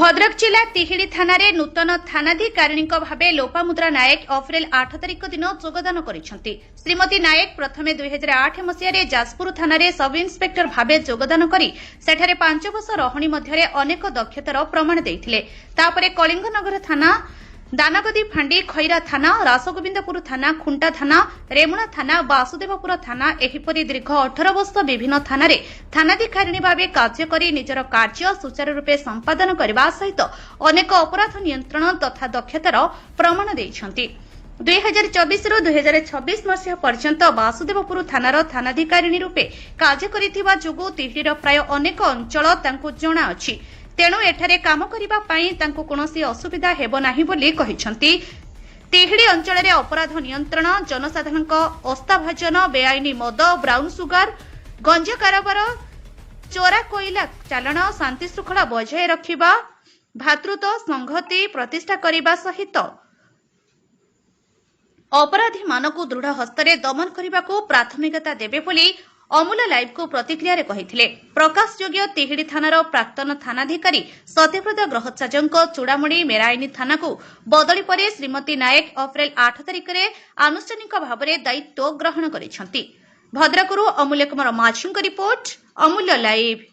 भद्रक जिला तिहिड़ी थाना नूतन थानाधिकारिणी भाव लोपामुद्रा नायक अप्रिल 8 तारिख दिन योगदान करिसेंती। श्रीमती नायक प्रथमे 2008 मसीह जाजपुर थाना सब इन्स्पेक्टर भाव योगदान करी सेठारे 5 वर्ष रहणी मध्य अनेक दक्षतार प्रमाण देइथिले। तापरे कलिंगनगर थाना, दानागदी फांडी, खैरा थाना, रासगोविंदपुर थाना, खुंटा थाना, रेमुणा थाना, वासुदेवपुर थाना एहिपरि दीर्घ 18 वर्ष विभिन्न थाना थानाधिकारिणी भाव कार्य करी निजर कार्य सुचारू रूपे संपादन करने सहित अनेक अपराध नियंत्रण तथा दक्षतार प्रमाण देइछंती। 2024 रु 2026 मसीह पर्यंत वासुदेवपुर थानार थानाधिकारिणी रूपे कार्य करिथिबा जोगु तिहिड़ीर प्राय अनेक अंचल तांकु जणा अछि। तेणु एठारे काम करिबा पई तांकु कोनोसी असुविधा हेबो नाही बोली कहिसंती। तिहिड़ी अंचल रे अपराध नियंत्रण, जनसाधारणक अस्थाभाजन, बेआईनी मद, ब्राउन सुगार, गंजा कारोबार, चोरा कोइला चालाण, शांति श्रृंखला बजाय रखिबा, भातृत्व संहति प्रतिष्ठा करिबा सहित अपराधी मानकु दृढ़ हस्तरे दमन करने प्राथमिकता देबे बोली अमूल लाइव को प्रतिक्रिया कहिथिले। प्रकाश योग्य तिहिड़ी थानार प्राक्तन थानाधिकारी सत्यव्रत ग्रहचार्यଙ୍କ चूड़ामणी मेराइनी थाना को बदली पर श्रीमती नायक अप्रिल 8 तारिख में आनुष्ठानिक भाव में दायित्व ग्रहण करिसेंती। भद्रकरू अमूल्य कुमार माझी रिपोर्ट, अमूल्य लाइव।